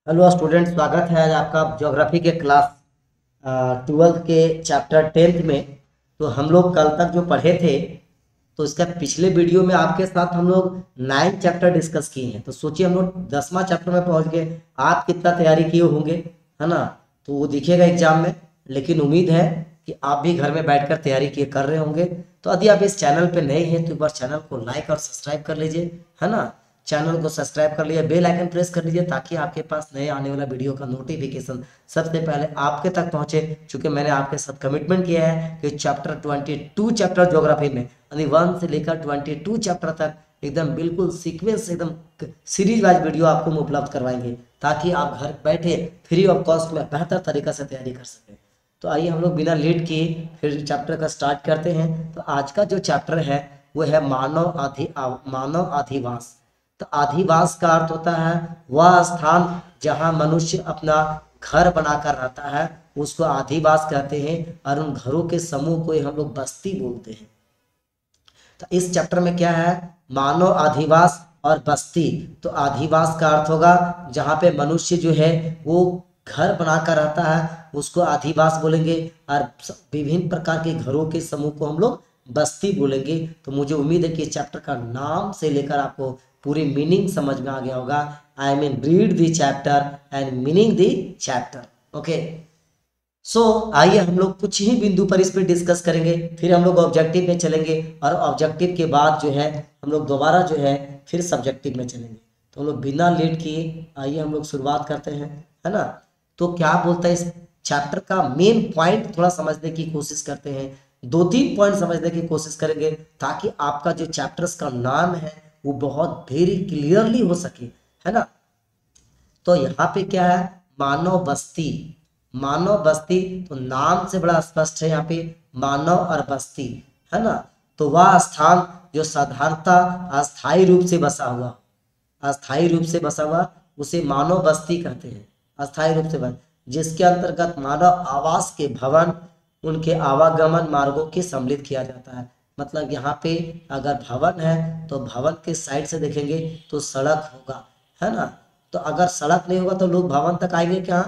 Hello student, स्वागत है आज आपका ज्योग्राफी के क्लास 12th के चैप्टर 10th में। तो हम लोग कल तक जो पढ़े थे, तो इसका पिछले वीडियो में आपके साथ हम लोग 9 चैप्टर डिस्कस किए हैं। तो सोचिए हम लोग 10वां चैप्टर में पहुंच गए। आप कितना तैयारी किए होंगे, है ना? तो वो दिखेगा एग्जाम में। लेकिन उम्मीद है कि आप भी घर में बैठकर तैयारी किए कर रहे होंगे। तो यदि आप इस चैनल पे नए हैं तो एक बार चैनल को लाइक और सब्सक्राइब कर लीजिए, है ना? चैनल को सब्सक्राइब कर लीजिए, बेल आइकन प्रेस कर लीजिए ताकि आपके पास नए आने वाला वीडियो का नोटिफिकेशन सबसे पहले आपके तक पहुंचे। क्योंकि मैंने आपके साथ कमिटमेंट किया है कि चैप्टर 22 चैप्टर ज्योग्राफी में यानी 1 से लेकर 22 चैप्टर तक एकदम बिल्कुल सीक्वेंस एकदम सीरीज वाइज वीडियो आपको हम उपलब्ध करवाएंगे ताकि आप घर बैठे फ्री ऑफ कॉस्ट में बेहतर तरीका से तैयारी कर सकें। तो आइए हम लोग बिना लेट किए फिर चैप्टर का स्टार्ट करते हैं। तो आज का जो चैप्टर है वो है मानव अधिवास। तो अधिवास का अर्थ होता है वह स्थान जहां मनुष्य अपना घर बनाकर रहता है, उसको अधिवास कहते हैं। और उन घरों के समूह को ही हम लोग बस्ती बोलते हैं। तो इस चैप्टर में क्या है, मानव अधिवास और बस्ती। तो अधिवास का अर्थ होगा जहाँ पे मनुष्य जो है वो घर बनाकर रहता है, उसको अधिवास बोलेंगे। और विभिन्न प्रकार के घरों के समूह को हम लोग बस्ती बोलेंगे। तो मुझे उम्मीद है कि इस चैप्टर का नाम से लेकर आपको पूरी मीनिंग समझ में आ गया होगा। I mean read the chapter and meaning the chapter. Okay, आइए हम लोग कुछ ही बिंदु पर इस पर डिस्कस करेंगे, फिर हम लोग ऑब्जेक्टिव में चलेंगे और ऑब्जेक्टिव के बाद जो है हम लोग दोबारा जो है फिर सब्जेक्टिव में चलेंगे। तो हम लोग बिना लेट किए आइए हम लोग शुरुआत करते हैं, है ना? तो क्या बोलता है इस चैप्टर का मेन पॉइंट थोड़ा समझने की कोशिश करते हैं। 2-3 पॉइंट समझने की कोशिश करेंगे ताकि आपका जो चैप्टर्स का नाम है वो बहुत वेरी क्लियरली हो सके, है ना? तो यहाँ पे क्या है, मानव बस्ती। मानव बस्ती तो नाम से बड़ा स्पष्ट है, यहाँ पे मानव और बस्ती, है ना? तो वह स्थान जो साधारणतः अस्थायी रूप से बसा हुआ, अस्थायी रूप से बसा हुआ उसे मानव बस्ती कहते हैं। अस्थायी रूप से बस जिसके अंतर्गत मानव आवास के भवन उनके आवागमन मार्गों के सम्मिलित किया जाता है। मतलब यहाँ पे अगर भवन है तो भवन के साइड से देखेंगे तो सड़क होगा, है ना? तो अगर सड़क नहीं होगा तो लोग भवन तक आएंगे क्या?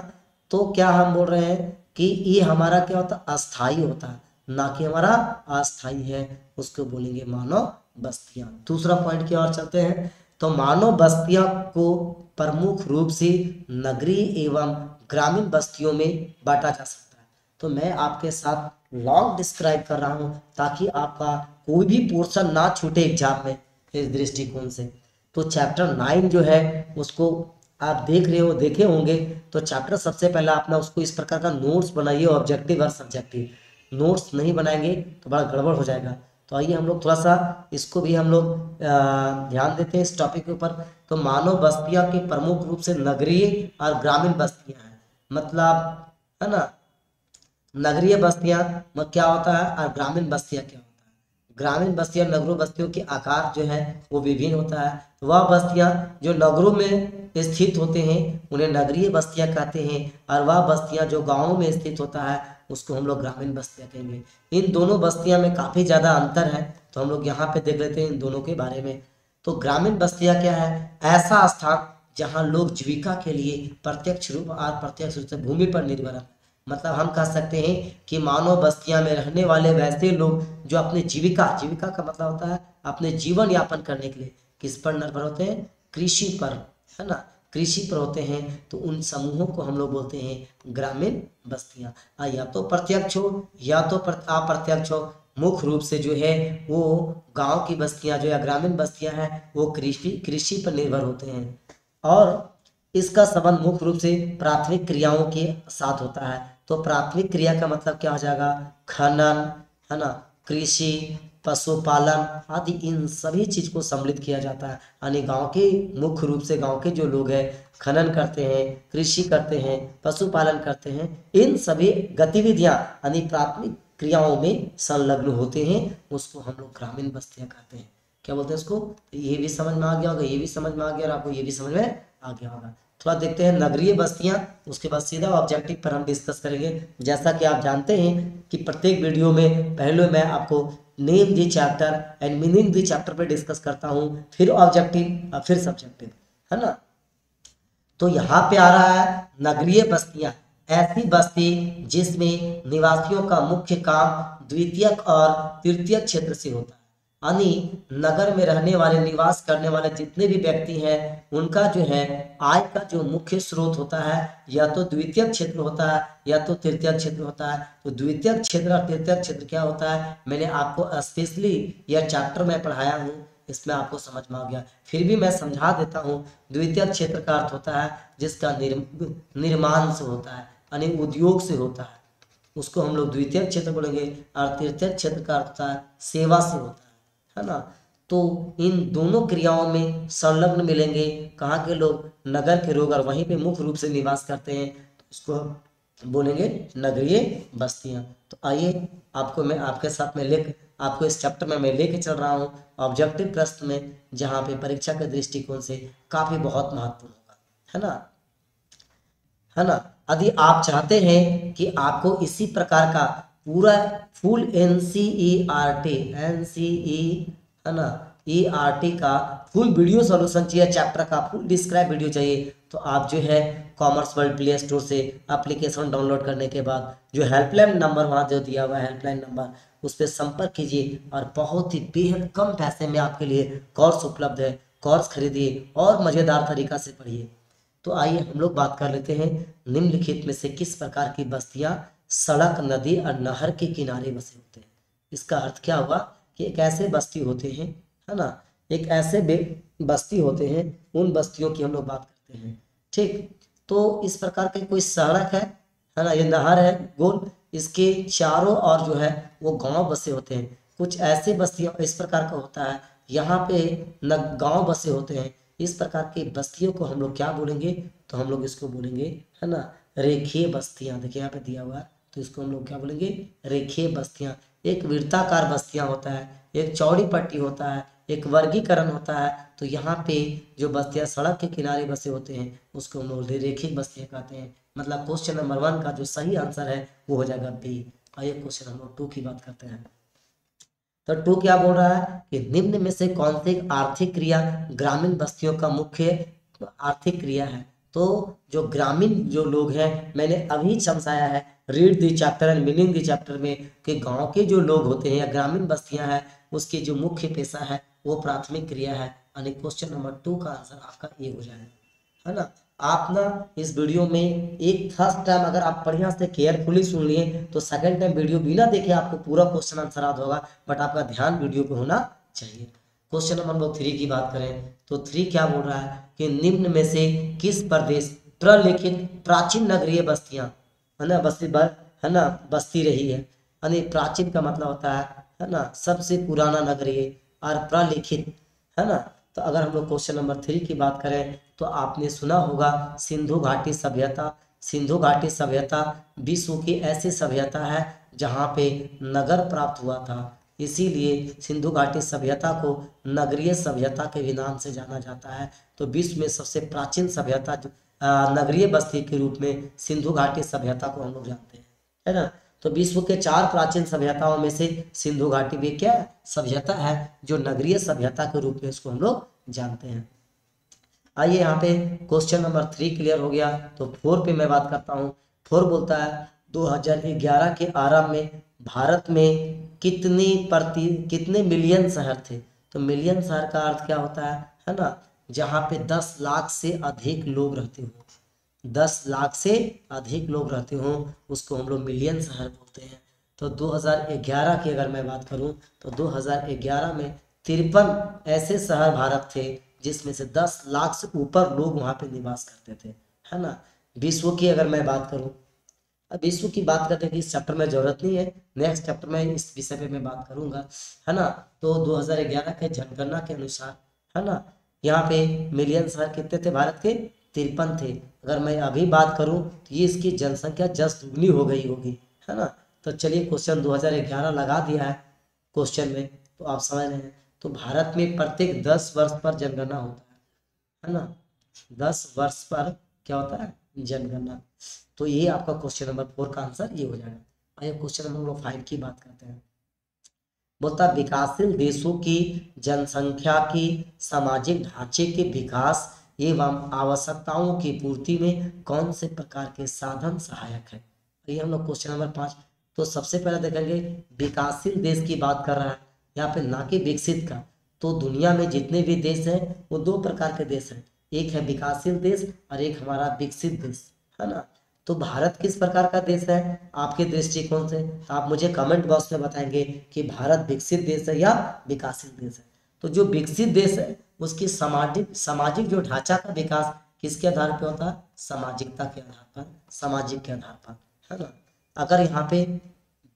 तो क्या हम बोल रहे हैं कि ये हमारा क्या होता है, अस्थाई होता है, ना कि हमारा अस्थाई है। उसको बोलेंगे मानव बस्तियां। दूसरा पॉइंट की ओर चलते हैं। तो मानव बस्तियां को प्रमुख रूप से नगरीय एवं ग्रामीण बस्तियों में बांटा जा सकता है। तो मैं आपके साथ लॉन्ग डिस्क्राइब कर रहा हूं ताकि आपका कोई भी पोर्शन ना छूटे एग्जाम में इस दृष्टिकोण से। तो चैप्टर 9 जो है उसको आप देख रहे हो, देखे होंगे। तो चैप्टर सबसे पहला अपना उसको इस प्रकार का नोट्स बनाइए, ऑब्जेक्टिव और सब्जेक्टिव। नोट्स नहीं बनाएंगे तो बड़ा गड़बड़ हो जाएगा। तो आइए हम लोग थोड़ा सा इसको भी हम लोग ध्यान देते हैं इस टॉपिक के ऊपर। तो मानव बस्तियां के प्रमुख रूप से नगरीय और ग्रामीण बस्तियां हैं। मतलब, है ना, नगरीय बस्तियां में क्या होता है और ग्रामीण बस्तियां क्या होता है। ग्रामीण बस्तियां नगरों बस्तियों के आकार जो है वो विभिन्न होता है। तो वह बस्तियां जो नगरों में स्थित होते हैं उन्हें नगरीय बस्तियां कहते हैं। और वह बस्तियां जो गांवों में स्थित होता है उसको हम लोग ग्रामीण बस्तियां कहेंगे। इन दोनों बस्तियां में काफी ज्यादा अंतर है। तो हम लोग यहाँ पे देख लेते हैं इन दोनों के बारे में। तो ग्रामीण बस्तियां क्या है, ऐसा स्थान जहाँ लोग जीविका के लिए प्रत्यक्ष रूप और प्रत्यक्ष रूप से भूमि पर निर्भर है। मतलब हम कह सकते हैं कि मानव बस्तियां में रहने वाले वैसे लोग जो अपने जीविका, जीविका का मतलब होता है अपने जीवन यापन करने के लिए किस पर निर्भर होते हैं, कृषि पर, है ना, कृषि पर होते हैं। तो उन समूहों को हम लोग बोलते हैं ग्रामीण बस्तियां। या तो प्रत्यक्ष हो या तो अप्रत्यक्ष हो। मुख्य रूप से जो है वो गांव की बस्तियां जो है ग्रामीण बस्तियां हैं वो कृषि कृषि पर निर्भर होते हैं। और इसका संबंध मुख्य रूप से प्राथमिक क्रियाओं के साथ होता है। तो प्राथमिक क्रिया का मतलब क्या हो जाएगा, खनन, है ना, कृषि, पशुपालन आदि इन सभी चीज को सम्मिलित किया जाता है। यानी गांव के मुख्य रूप से गांव के जो लोग हैं खनन करते हैं, कृषि करते हैं, पशुपालन करते हैं, इन सभी गतिविधियां यानी प्राथमिक क्रियाओं में संलग्न होते हैं, उसको हम लोग ग्रामीण बस्तियां कहते हैं। क्या बोलते हैं उसको? ये भी समझ में आ गया होगा, ये भी समझ में आ गया और आपको ये भी समझ में आ गया होगा। थोड़ा देखते हैं नगरीय बस्तियां, उसके बाद सीधा ऑब्जेक्टिव पर हम डिस्कस करेंगे। जैसा कि आप जानते हैं कि प्रत्येक वीडियो में पहले मैं आपको name the chapter and meaning the chapter पे डिस्कस करता हूँ, फिर ऑब्जेक्टिव और फिर सब्जेक्टिव, है ना? तो यहाँ पे आ रहा है नगरीय बस्तियां, ऐसी बस्ती जिसमें निवासियों का मुख्य काम द्वितीयक और तृतीयक क्षेत्र से होता है। यानी नगर में रहने वाले, निवास करने वाले जितने भी व्यक्ति हैं, उनका जो है आय का जो मुख्य स्रोत होता है या तो द्वितीयक क्षेत्र होता है या तो तृतीयक क्षेत्र होता है। तो द्वितीयक क्षेत्र और तृतीयक क्षेत्र क्या होता है, मैंने आपको स्पेशली यह चैप्टर में पढ़ाया हूँ, इसमें आपको समझ में आ गया। फिर भी मैं समझा देता हूँ। द्वितीयक क्षेत्र का अर्थ होता है जिसका निर्माण से होता है, यानी उद्योग से होता है, उसको हम लोग द्वितीयक क्षेत्र बोलेंगे। और तृतीयक क्षेत्र का अर्थ होता है सेवा से होता है ना। तो इन दोनों क्रियाओं में संलग्न मिलेंगे कहाँ के लोग, नगर के लोग, और वहीं पे मुख्य रूप से निवास करते हैं, तो उसको बोलेंगे नगरीय बस्तियां। तो आइए आपको मैं आपके साथ में आपको इस चैप्टर में मैं लेके चल रहा हूँ ऑब्जेक्टिव प्रश्न में, जहाँ पे परीक्षा के दृष्टिकोण से काफी बहुत महत्वपूर्ण होगा, है ना, है ना। यदि आप चाहते हैं कि आपको इसी प्रकार का पूरा फुल एनसीईआरटी है ना, ईआरटी का फुल वीडियो सॉल्यूशन चाहिए, चैप्टर का फुल डिस्क्राइब वीडियो चाहिए, तो आप जो है कॉमर्स वर्ल्ड प्ले स्टोर से एप्लीकेशन डाउनलोड करने के बाद जो हेल्पलाइन नंबर वहाँ जो दिया हुआ है हेल्पलाइन नंबर, उस पर संपर्क कीजिए और बहुत ही बेहद कम पैसे में आपके लिए कोर्स उपलब्ध है। कोर्स खरीदिए और मज़ेदार तरीका से पढ़िए। तो आइए हम लोग बात कर लेते हैं निम्नलिखित में से किस प्रकार की बस्तियां सड़क, नदी और नहर के किनारे बसे होते हैं। इसका अर्थ क्या हुआ कि एक ऐसे बस्ती होते हैं, है ना, एक ऐसे बस्ती होते हैं, उन बस्तियों की हम लोग बात करते हैं। ठीक, तो इस प्रकार की कोई सड़क है ना, ये नहर है गोल, इसके चारों और जो है वो गांव बसे होते हैं। कुछ ऐसे बस्तियां इस प्रकार का होता है, यहाँ पे न गांव बसे होते हैं। इस प्रकार की बस्तियों को हम लोग क्या बोलेंगे, तो हम लोग इसको बोलेंगे, है ना, रेखीय बस्तियां। देखिए यहाँ पे दिया हुआ है, तो इसको हम लोग क्या बोलेंगे, रेखीय बस्तियां। एक वृत्ताकार बस्तियां होता है, एक चौड़ी पट्टी होता है, एक वर्गीकरण होता है। तो यहाँ पे जो बस्तियां सड़क के किनारे बसे होते हैं उसको हम लोग रेखीय बस्तियां कहते हैं। मतलब क्वेश्चन नंबर 1 का जो सही आंसर है वो हो जाएगा बी। आइए क्वेश्चन नंबर 2 की बात करते हैं। तो 2 क्या बोल रहा है कि निम्न में से कौन सी आर्थिक क्रिया ग्रामीण बस्तियों का मुख्य आर्थिक क्रिया है। तो जो ग्रामीण जो लोग हैं, मैंने अभी समझाया है read the chapter and meaning the chapter में, कि गांव के जो लोग होते हैं या ग्रामीण बस्तियां हैं उसकी जो मुख्य पेशा है वो प्राथमिक क्रिया है। यानी क्वेश्चन नंबर 2 का आंसर आपका ये हो जाएगा, है ना। आप ना इस वीडियो में एक फर्स्ट टाइम अगर आप बढ़िया से केयरफुली सुन लिए तो सेकंड टाइम वीडियो बिना देखे आपको पूरा क्वेश्चन आंसर याद होगा, बट आपका ध्यान वीडियो पे होना चाहिए। क्वेश्चन नंबर 3 की बात करें तो 3 क्या बोल रहा है कि निम्न में से किस प्रदेश प्रलिखित प्राचीन नगरीय बस्तियां, है ना, है ना, बस्ती रही है। यानी प्राचीन का मतलब होता है ना, सबसे पुराना नगरीय, और प्रलिखित, है ना। तो अगर हम लोग क्वेश्चन नंबर 3 की बात करें तो आपने सुना होगा सिंधु घाटी सभ्यता। सिंधु घाटी सभ्यता विश्व की ऐसी सभ्यता है जहाँ पे नगर प्राप्त हुआ था, इसीलिए सिंधु घाटी सभ्यता को नगरीय सभ्यता के भी नाम से जाना जाता है। तो विश्व में सबसे प्राचीन सभ्यता नगरीय बस्ती के रूप में सिंधु घाटी सभ्यता को हम लोग जानते हैं, है ना। तो विश्व के 4 प्राचीन सभ्यताओं में से सिंधु घाटी भी क्या सभ्यता है जो नगरीय सभ्यता के रूप में इसको हम लोग जानते हैं। आइए यहाँ पे क्वेश्चन नंबर 3 क्लियर हो गया। तो 4 पे मैं बात करता हूँ। 4 बोलता है 2011 के आरंभ में भारत में कितने मिलियन शहर थे। तो मिलियन शहर का अर्थ क्या होता है ना, जहाँ पे 10 लाख से अधिक लोग रहते हो, 10 लाख से अधिक लोग रहते हो उसको हम लोग मिलियन शहर बोलते हैं। तो 2011 की अगर मैं बात करूं तो 2011 में 53 ऐसे शहर भारत थे जिसमें से 10 लाख से ऊपर लोग वहां पे निवास करते थे, है ना। विश्व की अगर मैं बात करूं, अब विश्व की बात करते हैं कि इस चैप्टर में जरूरत नहीं है, नेक्स्ट चैप्टर में इस विषय पे मैं बात करूंगा, है ना। तो 2011 के जनगणना के अनुसार, है ना, यहाँ पे मिलियन शहर कितने थे भारत के, 53 थे। अगर मैं अभी बात करूं तो ये इसकी जनसंख्या जस्ट दुगनी हो गई होगी, है ना। तो चलिए क्वेश्चन 2011 लगा दिया है क्वेश्चन में, तो आप समझ रहे हैं। तो भारत में प्रत्येक 10 वर्ष पर जनगणना होता है ना, 10 वर्ष पर क्या होता है जनगणना। तो ये आपका क्वेश्चन नंबर 4 का आंसर ये हो जाएगा। आइए क्वेश्चन नंबर 5 की बात करते हैं। बोलता विकासशील देशों की जनसंख्या की सामाजिक ढांचे के विकास एवं आवश्यकताओं की पूर्ति में कौन से प्रकार के साधन सहायक है। ये हम लोग क्वेश्चन नंबर 5। तो सबसे पहले देखेंगे विकासशील देश की बात कर रहा है यहाँ पे, ना कि विकसित का। तो दुनिया में जितने भी देश हैं वो दो प्रकार के देश हैं, एक है विकासशील देश और एक हमारा विकसित देश, है ना। तो भारत किस प्रकार का देश है आपके दृष्टिकोण से, तो आप मुझे कमेंट बॉक्स में बताएंगे कि भारत विकसित देश है या विकासशील देश है। तो जो विकसित देश है उसकी सामाजिक सामाजिक जो ढांचा का विकास किसके आधार पर होता है, सामाजिकता के आधार पर, सामाजिक के आधार पर, है ना। अगर यहाँ पे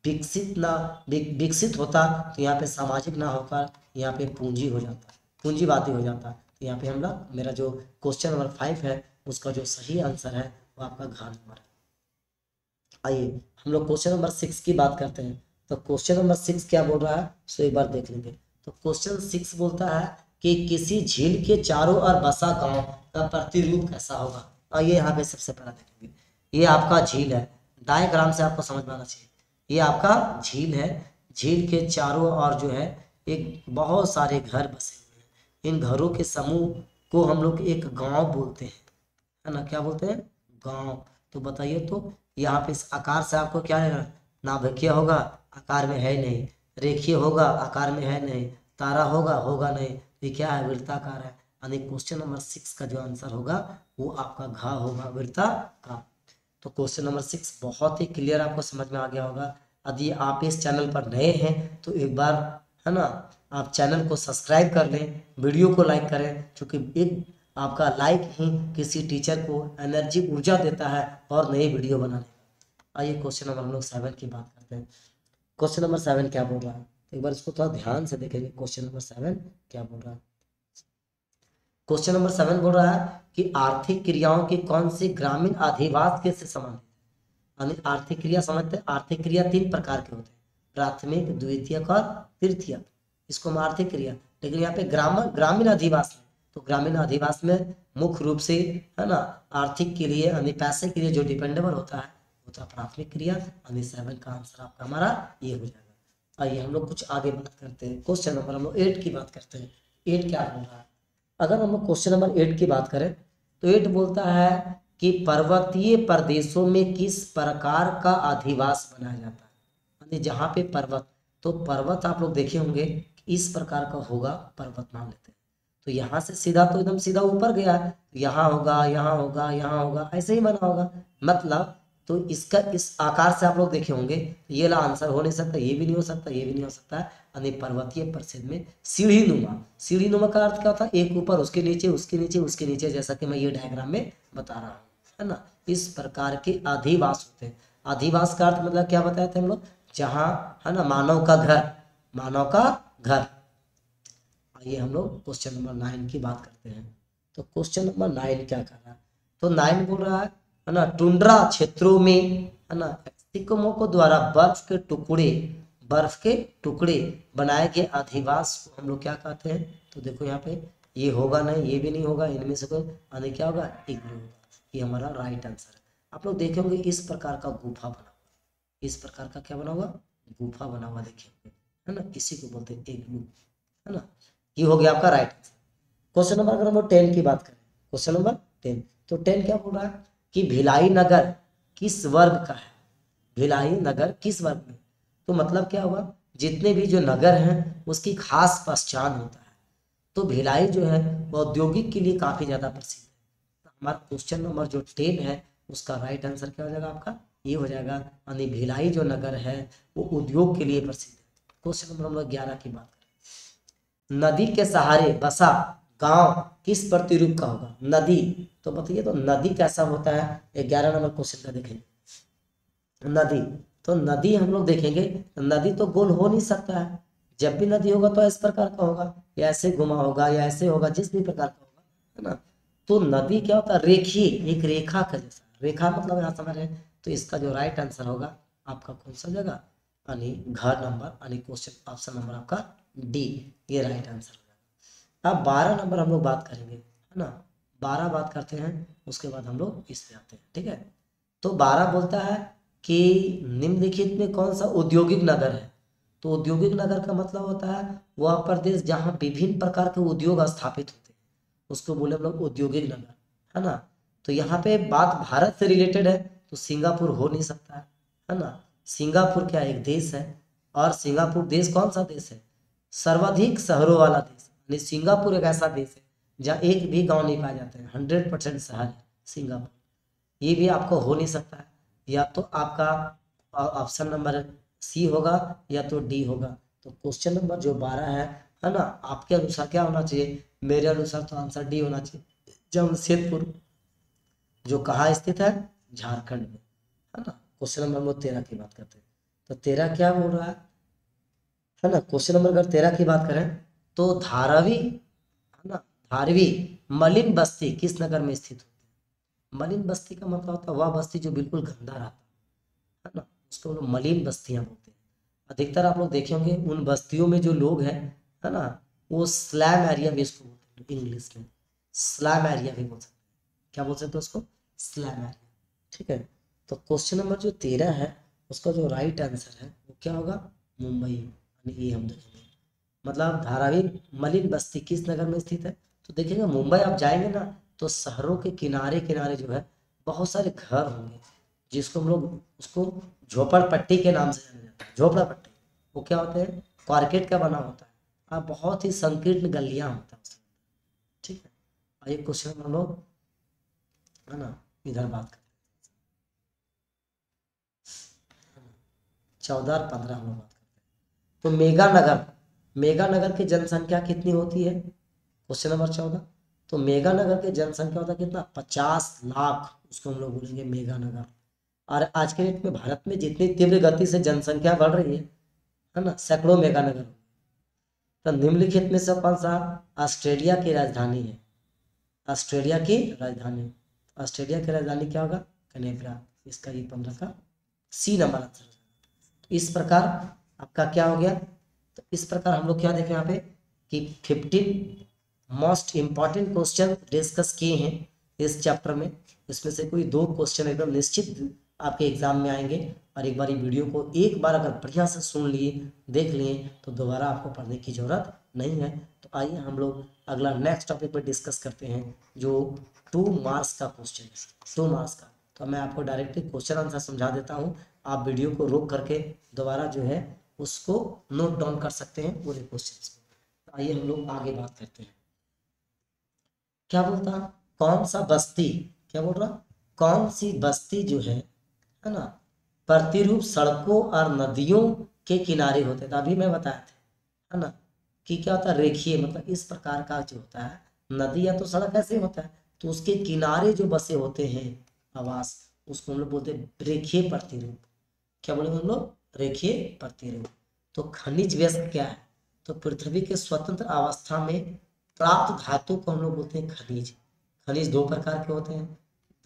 विकसित होता तो यहाँ पे सामाजिक ना होकर यहाँ पे पूंजी हो जाता, पूंजीवादी हो जाता। तो यहाँ पे हम लोग, मेरा जो क्वेश्चन नंबर 5 है उसका जो सही आंसर है वो आपका घ नंबर है। आइए हम लोग क्वेश्चन नंबर 6 की बात करते हैं। तो क्वेश्चन नंबर 6 क्या बोल रहा है, सो एक बार देख लेंगे। तो क्वेश्चन 6 बोलता है कि किसी झील के चारों ओर बसा गांव का प्रतिरूप कैसा होगा। आइए यहाँ पे सबसे पहला देखेंगे, ये आपका झील है, डायग्राम से आपको समझ में आना चाहिए। ये आपका झील है, झील के चारों ओर जो है एक बहुत सारे घर बसे हुए हैं। इन घरों के समूह को हम लोग एक गांव बोलते हैं, है ना। क्या बोलते हैं, गांव। तो बताइए, तो यहाँ पे इस आकार से आपको क्या है, नाभिकीय होगा, आकार में है नहीं, रेखीय होगा, आकार में है नहीं, तारा होगा, होगा नहीं। ये क्या है, वृत्ताकार है। यानी क्वेश्चन नंबर 6 का जो आंसर होगा वो आपका घ होगा, वृत्ताकार। तो क्वेश्चन नंबर 6 बहुत ही क्लियर आपको समझ में आ गया होगा। यदि आप इस चैनल पर नए हैं तो एक बार, है ना, आप चैनल को सब्सक्राइब कर लें, वीडियो को लाइक करें, क्योंकि एक आपका लाइक ही किसी टीचर को एनर्जी, ऊर्जा देता है और नई वीडियो बनाने का। आइए क्वेश्चन नंबर हम लोग 7 की बात करते हैं। क्वेश्चन नंबर 7 क्या बोल रहा है, तो एक बार इसको थोड़ा ध्यान से देखेंगे। क्वेश्चन नंबर 7 क्या बोल रहा है। क्वेश्चन नंबर 7 बोल रहा है कि आर्थिक क्रियाओं की कौन सी ग्रामीण अधिवास के से संबंधित है। यानी आर्थिक क्रिया समझते हैं, आर्थिक क्रिया 3 प्रकार के होते हैं, प्राथमिक, द्वितीयक और तृतीयक। इसको हम आर्थिक क्रिया, लेकिन यहाँ पे ग्रामीण अधिवास में, तो ग्रामीण अधिवास में मुख्य रूप से, है ना, आर्थिक के लिए यानी पैसे के लिए जो डिपेंडेबल होता है होता है प्राथमिक क्रिया। यानी 7 का आंसर आपका हमारा ये हो जाएगा। आइए हम लोग कुछ आगे बात करते हैं। क्वेश्चन नंबर हम लोग 8 की बात करते हैं। 8 क्या बोल रहा है, अगर हम लोग क्वेश्चन नंबर 8 की बात करें तो 8 बोलता है कि पर्वतीय प्रदेशों में किस प्रकार का अधिवास बनाया जाता है। यानी जहाँ पे पर्वत, तो पर्वत आप लोग देखे होंगे इस प्रकार का होगा, पर्वत मान लेते हैं। तो यहाँ से सीधा तो एकदम सीधा ऊपर गया है, तो यहाँ होगा, यहाँ होगा, यहाँ होगा, ऐसे ही बना होगा। मतलब तो इसका इस आकार से आप लोग देखे होंगे, ये ला आंसर हो नहीं सकता, ये भी नहीं हो सकता, ये भी नहीं हो सकता है। यानी पर्वतीय प्रदेश में सीढ़ी नुमा, सीढ़ी नुमा का अर्थ क्या होता है, एक ऊपर उसके नीचे, उसके नीचे, उसके नीचे, जैसा कि मैं ये डायग्राम में बता रहा हूँ, है ना। इस प्रकार के अधिवास होते हैं। अधिवास का अर्थ मतलब क्या बताए थे हम लोग, जहाँ, है ना, मानव का घर, मानव का घर। आइए हम लोग क्वेश्चन नंबर 9 की बात करते हैं। तो क्वेश्चन नंबर 9 क्या कर रहा है, तो 9 बोल रहा है ना, टुंड्रा क्षेत्रों में, है ना, एस्किमो को द्वारा बर्फ के टुकड़े बनाए गए अधिवास को हम लोग क्या कहते हैं। तो देखो यहाँ पे ये होगा नहीं, ये भी नहीं होगा, इनमें से कोई, यानी क्या होगा, इग्लू होगा। ये हमारा राइट आंसर है। आप लोग देखेंगे इस प्रकार का गुफा बना हुआ, इस प्रकार का क्या बना हुआ, गुफा बना हुआ देखेंगे, है ना, इसी को बोलते हैं इग्लू, है ना। ये हो गया आपका राइट आंसर। क्वेश्चन नंबर अगर हम लोग 10 की बात करें, क्वेश्चन नंबर 10, तो 10 क्या बोल रहा है कि भिलाई नगर किस वर्ग का है। भिलाई नगर किस वर्ग में, तो मतलब क्या हुआ, जितने भी जो नगर हैं उसकी खास पहचान होता है। तो भिलाई जो है वो औद्योगिक के लिए काफी ज्यादा प्रसिद्ध है। तो हमारा क्वेश्चन नंबर जो 10 है उसका राइट आंसर क्या हो जाएगा आपका, ये हो जाएगा। यानी भिलाई जो नगर है वो उद्योग के लिए प्रसिद्ध है। क्वेश्चन नंबर हम लोग 11 की बात करें, नदी के सहारे बसा गांव किस प्रतिरूप का होगा। नदी, तो बताइए, तो नदी कैसा होता है, 11 नंबर क्वेश्चन का देखेंगे। नदी, तो नदी हम लोग देखेंगे, नदी तो गोल हो नहीं सकता है, जब भी नदी होगा तो इस प्रकार का होगा, या ऐसे घुमा होगा, या ऐसे होगा, जिस भी प्रकार का होगा, है ना। तो नदी क्या होता है, रेखीय, एक रेखा का जैसा, रेखा मतलब यहाँ समझ रहे हैं। तो इसका जो राइट आंसर होगा आपका कौन सा जगह, यानी घ नंबर, यानी क्वेश्चन ऑप्शन नंबर आपका डी, ये राइट आंसर होगा। अब 12 नंबर हम लोग बात करेंगे, है ना, 12 बात करते हैं, उसके बाद हम लोग इस पे आते हैं, ठीक है। तो 12 बोलता है कि निम्नलिखित में कौन सा औद्योगिक नगर है। तो औद्योगिक नगर का मतलब होता है वह प्रदेश जहाँ विभिन्न प्रकार के उद्योग स्थापित होते हैं। उसको बोले हम लोग औद्योगिक नगर, है ना। तो यहाँ पे बात भारत से रिलेटेड है तो सिंगापुर हो नहीं सकता है ना। सिंगापुर क्या एक देश है, और सिंगापुर देश कौन सा देश है, सर्वाधिक शहरों वाला देश, यानी सिंगापुर एक ऐसा देश है जहाँ एक भी गांव नहीं पाए जाते हैं, 100% शहर है सिंगापुर। ये भी आपको हो नहीं सकता है, या तो आपका ऑप्शन नंबर सी होगा या तो डी होगा। तो क्वेश्चन नंबर जो 12 है ना, आपके अनुसार क्या होना चाहिए, मेरे अनुसार तो आंसर डी होना चाहिए, जमशेदपुर, जो कहाँ स्थित है, झारखंड में, है ना। क्वेश्चन नंबर हम लोग 13 की बात करते हैं, तो 13 क्या बोल रहा है ना। क्वेश्चन नंबर अगर 13 की बात करें तो धारावी, है ना, धारवी मलिन बस्ती किस नगर में स्थित होती है। मलिन बस्ती का मतलब होता है वह बस्ती जो बिल्कुल गंदा रहता है ना, उसको हम लोग मलिन बस्तियां बोलते हैं। अधिकतर आप लोग देखे होंगे उन बस्तियों में जो लोग हैं, है ना, वो स्लैम एरिया भी इसको बोलते हैं, इंग्लिश में स्लैम एरिया भी बोल सकते हैं। क्या बोल सकते हैं उसको, स्लैम एरिया, ठीक है। तो क्वेश्चन नंबर जो 13 है उसका जो राइट आंसर है वो क्या होगा, मुंबई, यानी ये हम देखेंगे। मतलब धारावी मलिन बस्ती किस नगर में स्थित है, तो देखिएगा मुंबई आप जाएंगे ना तो शहरों के किनारे किनारे जो है बहुत सारे घर होंगे, जिसको हम लोग उसको झोपड़पट्टी के नाम से जाना जाता है। झोपड़ा पट्टी वो क्या होते हैं, कॉर्केट का बना होता है, आप बहुत ही संकीर्ण गलियां होता है उसमें, ठीक है। और एक क्वेश्चन हम लोग, है ना, इधर बात करते हैं, 14 और 15 हम लोग बात करते हैं। तो मेगानगर, मेगानगर की जनसंख्या कितनी होती है, क्वेश्चन नंबर 14। तो मेगानगर की जनसंख्या होता है कितना, 50 लाख, उसको हम लोग बोलेंगे मेगानगर। और आज के डेट में भारत में जितनी तीव्र गति से जनसंख्या बढ़ रही है ना, सैकड़ों मेगानगर। तो निम्नलिखित में से कौन सा ऑस्ट्रेलिया की राजधानी है, ऑस्ट्रेलिया की राजधानी, ऑस्ट्रेलिया की राजधानी क्या होगा, कैनबरा। इसका ये 15 का सी नंबर आंसर। तो इस प्रकार आपका क्या हो गया, तो इस प्रकार हम लोग क्या देखें यहाँ पे कि 15 मोस्ट इंपॉर्टेंट क्वेश्चन डिस्कस किए हैं इस चैप्टर में। इसमें से कोई 2 क्वेश्चन एकदम निश्चित आपके एग्जाम में आएंगे, और एक बार ये वीडियो को एक बार अगर बढ़िया से सुन लिए, देख लिए, तो दोबारा आपको पढ़ने की जरूरत नहीं है। तो आइए हम लोग अगला नेक्स्ट टॉपिक पर डिस्कस करते हैं, जो 2 मार्क्स का क्वेश्चन है, 2 मार्क्स का। तो मैं आपको डायरेक्टली क्वेश्चन आंसर समझा देता हूँ, आप वीडियो को रोक करके दोबारा जो है उसको नोट डाउन कर सकते हैं पूरे क्वेश्चन को। आइए हम लोग आगे बात करते हैं। क्या बोलता, कौन सा बस्ती, क्या बोल रहा, कौन सी बस्ती जो है ना, प्रतिरूप सड़कों और नदियों के किनारे होते थे, अभी मैं बताया था, है ना, कि क्या होता है रेखीय, मतलब इस प्रकार का जो होता है, नदी या तो सड़क ऐसे होता है, तो उसके किनारे जो बसे होते हैं आवास, उसको हम लोग बोलते हैं रेखीय प्रतिरूप। क्या बोलेंगे हम लोग, रेखीय प्रतिरूप। तो खनिज व्यस्क क्या है, तो पृथ्वी के स्वतंत्र अवस्था में प्राप्त धातु को हम लोग बोलते हैं खनिज। खनिज 2 प्रकार के होते हैं,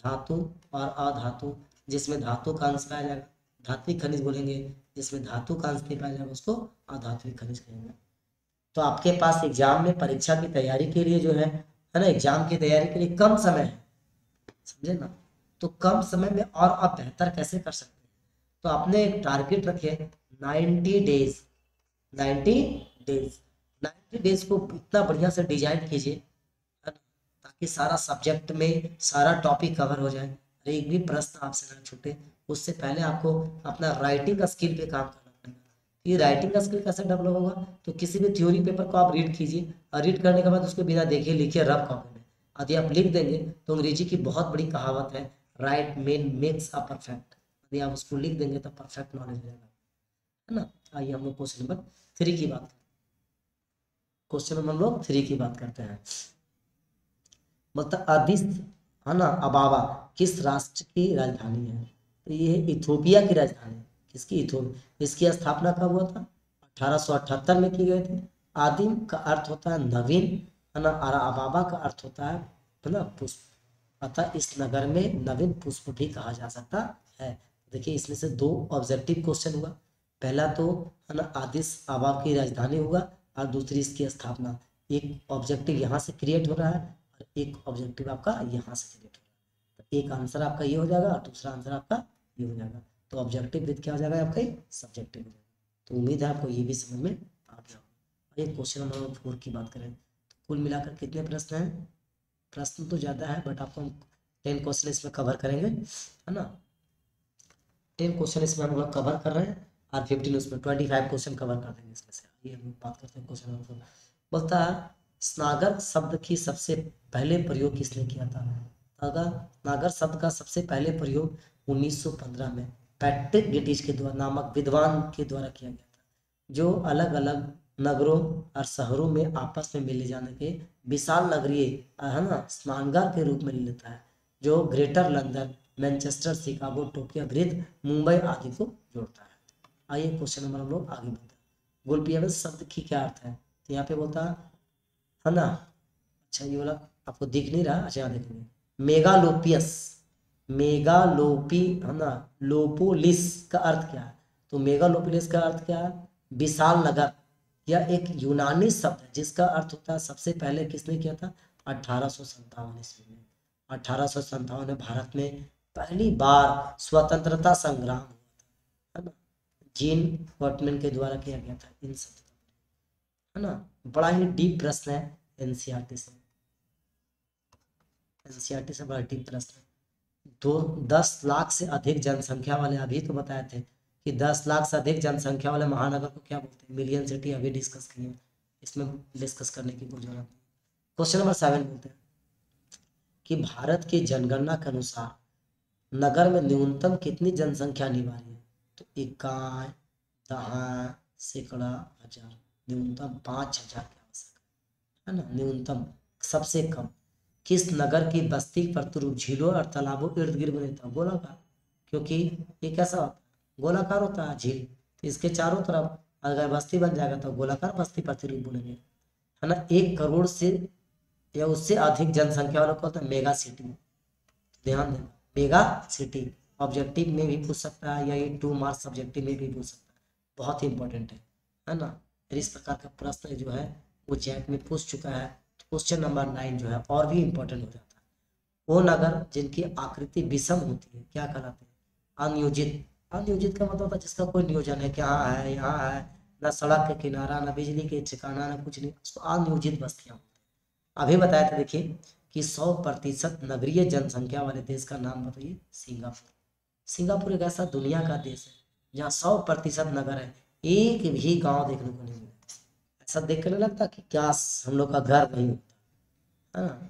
धातु और अधातु। जिसमें धातु का अंश पाया जाएगा धात्विक खनिज बोलेंगे, जिसमें धातु का अंश नहीं पाया जाएगा उसको अधात्विक खनिज कहेंगे। तो आपके पास एग्जाम में परीक्षा की तैयारी के लिए जो है ना, एग्जाम की तैयारी के लिए कम समय है, समझे ना। तो कम समय में और आप बेहतर कैसे कर सकते हैं, तो आपने एक टारगेट रखे 90 डेज, 90 डेज, 90 डेज को इतना बढ़िया से डिजाइन कीजिए, है ना, ताकि सारा सब्जेक्ट में सारा टॉपिक कवर हो जाए, और एक भी प्रश्न आपसे ना छूटे। उससे पहले आपको अपना राइटिंग का स्किल पे काम करना पड़ेगा। ये राइटिंग का स्किल कैसे डेवलप होगा, तो किसी भी थ्योरी पेपर को आप रीड कीजिए, और रीड करने के बाद उसको बिना देखे लिखिए रफ कॉपी में। यदि आप लिख देंगे तो अंग्रेजी की बहुत बड़ी कहावत है, right main makes a perfect, यदि आप उसको लिख देंगे तो परफेक्ट नॉलेज हो जाएगा, है ना। आइए हम लोग क्वेश्चन नंबर 3 की बात करते हैं। क्वेश्चन नंबर हम लोग 3 की बात करते हैं। मतलब अदिस, है ना, अबाबा किस राष्ट्र की राजधानी है, तो ये है इथोपिया की राजधानी। किसकी, इथोपिया। इसकी स्थापना कब हुआ था, 1878 में की गई थी। आदिम का अर्थ होता है नवीन, है ना, और अबाबा का अर्थ होता है ना, पुष्प। अतः इस नगर में नवीन पुष्प भी कहा जा सकता है। देखिए इसमें से 2 ऑब्जेक्टिव क्वेश्चन हुआ, पहला तो, है ना, आदिस अबाब की राजधानी होगा, और दूसरी इसकी स्थापना। एक ऑब्जेक्टिव यहाँ से क्रिएट हो रहा है, और एक ऑब्जेक्टिव आपका यहाँ से क्रिएट हो रहा है। तो एक आंसर आपका ये हो जाएगा और दूसरा आंसर आपका ये हो जाएगा। तो ऑब्जेक्टिव विद क्या हो जाएगा आपका, सब्जेक्टिव हो जाएगा। तो उम्मीद है आपको ये भी समझ में आ गया होगा। एक क्वेश्चन नंबर 4 की बात करें तो कुल मिलाकर कितने प्रश्न हैं, प्रश्न तो ज़्यादा है बट आपको हम 10 क्वेश्चन इसमें कवर करेंगे, है ना। 10 क्वेश्चन इसमें हम लोग कवर कर रहे हैं और 15 उसमें 25 क्वेश्चन कवर कर देंगे इसमें से। ये हम बात करते हैं क्वेश्चन नंबर। बोलता है स्नागर शब्द की सबसे पहले प्रयोग किसने किया था। अगर नागर शब्द का सबसे पहले प्रयोग 1915 में पैट्रिक गेटिज के द्वारा नामक विद्वान के द्वारा किया गया था, जो अलग अलग नगरों और शहरों में आपस में मिले जाने के विशाल नगरीय, है ना, स्नानगार के रूप में लेता है, जो greater London, Manchester, Chicago, Tokyo, bridge, Mumbai आदि को जोड़ता है। आइए क्वेश्चन नंबर हम लोग आगे बढ़ते हैं। गोल्पियन शब्द की क्या अर्थ है, तो यहाँ पे बोलता है ना, अच्छा ये वाला आपको दिख नहीं रहा, अच्छा यहाँ देखेंगे, मेगालोपियस, मेगालोपी, है ना, लोपोलिस का अर्थ क्या है, तो मेगालोपोलिस का अर्थ क्या है, विशाल नगर। यह एक यूनानी शब्द है जिसका अर्थ होता है सबसे पहले किसने किया था, 1857 ईस्वी में। 1857 में भारत में पहली बार स्वतंत्रता संग्राम हुआ था, है ना, जीन वर्टमैन के द्वारा किया गया था इन शब्द, है ना। बड़ा ही डीप प्रश्न है एनसीईआरटी से, एनसीईआरटी से बड़ा डीप प्रश्न है। 10 लाख से अधिक जनसंख्या वाले, अभी तो बताए थे कि 10 लाख से अधिक जनसंख्या वाले महानगर को क्या बोलते हैं, मिलियन सिटी, अभी डिस्कस किए, इसमें डिस्कस करने की कोई जरूरत नहीं। क्वेश्चन नंबर 7 बोलते हैं कि भारत की जनगणना के अनुसार नगर में न्यूनतम कितनी जनसंख्या अनिवार्य है, तो इकाई, दहाई, सैकड़ा, हजार, न्यूनतम 5000 की आवश्यक है ना, न्यूनतम। सबसे कम किस नगर की बस्ती प्रतिरूप झीलों और तालाबों इर्द गिर्द बने था, गोलाकार, क्योंकि ये कैसा होता है, गोलाकार होता है झील, तो इसके चारों तरफ अगर बस्ती बन जाएगा तो गोलाकार बस्ती प्रतिरूप बोलेंगे, है ना। 1 करोड़ से या उससे अधिक जनसंख्या वाला को होता है मेगा सिटी। ध्यान देना, मेगा सिटी ऑब्जेक्टिव में भी पूछ सकता है या ये 2 मार्क्स सब्जेक्टिव में भी पूछ सकता है, बहुत ही इंपॉर्टेंट है ना। इस प्रकार का प्रश्न जो है वो जैक में पूछ चुका है। क्वेश्चन नंबर 9 जो है और भी इंपॉर्टेंट हो जाता है। वो नगर जिनकी आकृति विषम होती है क्या कहलाते हैं, अनियोजित। अनियोजित का मतलब होता है जिसका कोई नियोजन है, क्या है, यहाँ है, ना सड़क के किनारा, ना बिजली के ठिकाना, ना कुछ नहीं, उसको अनियोजित बस्तियां होती हैं। अभी बताया था देखिए कि 100% नगरीय जनसंख्या वाले देश का नाम बताइए, सिंगापुर। सिंगापुर एक ऐसा दुनिया का देश है जहाँ 100% नगर है, एक भी गांव देखने को नहीं मिलता। ऐसा देख कर लगता कि क्या हम लोग का घर नहीं होता, है ना।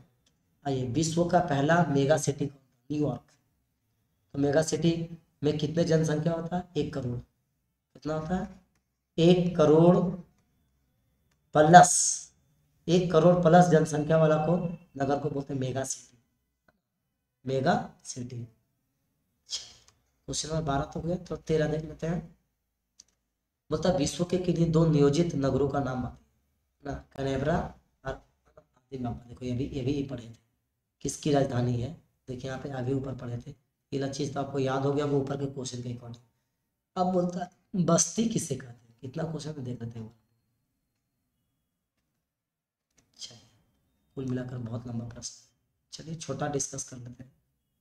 आइए, विश्व का पहला मेगा सिटी न्यूयॉर्क। तो मेगा सिटी में कितने जनसंख्या होता है, 1 करोड़। कितना होता है, 1 करोड़ प्लस, 1 करोड़ प्लस जनसंख्या वाला को नगर को बोलते हैं mega city, mega city. Question number 12 तो हो गया, तो 13 देख लेते हैं। बोलता विश्व के किन्हीं 2 नियोजित नगरों का नाम ना, कैनबरा और आदिमाबा। देखो ये भी पढ़े थे, किसकी राजधानी है, देखिए यहाँ पे आगे ऊपर पढ़े थे। ये चीज तो आपको याद हो गया वो ऊपर के क्वेश्चन के अकॉर्डिंग। अब बोलता है बस्ती किसे कहते हैं, कितना क्वेश्चन देख लेते हैं। चलिए, कुल मिलाकर बहुत लंबा प्रश्न, चलिए छोटा डिस्कस कर लेते हैं।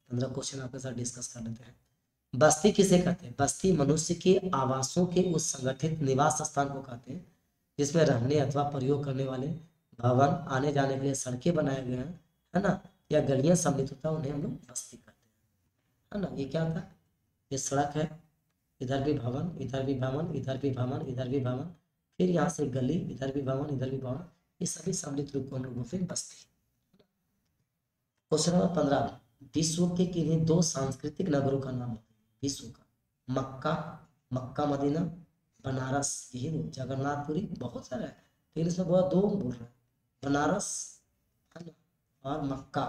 15 क्वेश्चन आपके साथ डिस्कस कर लेते हैं। बस्ती किसे कहते हैं, बस्ती मनुष्य के आवासों के उस संगठित निवास स्थान को कहते हैं जिसमें रहने अथवा प्रयोग करने वाले भवन, आने जाने के लिए सड़कें बनाए गए हैं, है ना, या गलियां सम्मिलित होता है, उन्हें हम लोग बस्ती कहते हैं, है ना। ये क्या था, ये सड़क है, इधर भी भवन, इधर भी भवन, इधर भी भवन, इधर भी भवन, फिर यहाँ से गली, इधर भी भवन, इधर भी भवन, ये सभी सम्मिलित रूप को हम लोग बोलते हैं बस्ती। क्वेश्चन नंबर 15, विश्व के किन्हीं 2 सांस्कृतिक नगरों का नाम बताइए। विश्व का, मक्का, मक्का मदीना, बनारस, यही दो, जगन्नाथपुरी, बहुत सारा है लेकिन इसमें बहुत 2 बोल रहे हैं, बनारस, है ना, और मक्का।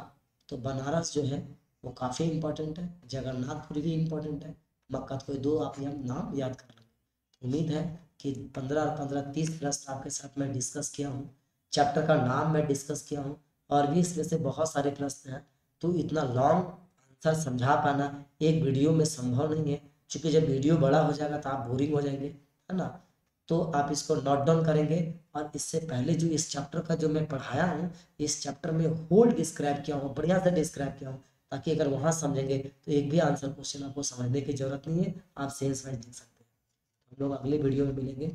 तो बनारस जो है वो काफ़ी इंपॉर्टेंट है, जगन्नाथपुरी भी इंपॉर्टेंट है, मक्का, तो कोई 2 आप यहाँ नाम याद कर लेंगे। उम्मीद है कि 15 और 15 30 प्रश्न आपके साथ मैं डिस्कस किया हूँ, चैप्टर का नाम मैं डिस्कस किया हूँ, और भी इसमें से बहुत सारे प्रश्न हैं, तो इतना लॉन्ग आंसर समझा पाना एक वीडियो में संभव नहीं है, क्योंकि जब वीडियो बड़ा हो जाएगा तो आप बोरिंग हो जाएंगे, है ना। तो आप इसको नोट डाउन करेंगे, और इससे पहले जो इस चैप्टर का जो मैं पढ़ाया हूँ, इस चैप्टर में होल डिस्क्राइब किया हूँ, बढ़िया से डिस्क्राइब किया हूँ, ताकि अगर वहाँ समझेंगे तो एक भी आंसर क्वेश्चन आपको समझने की जरूरत नहीं है, आप सेंस वाइज देख सकते हैं। हम लोग अगले वीडियो में मिलेंगे।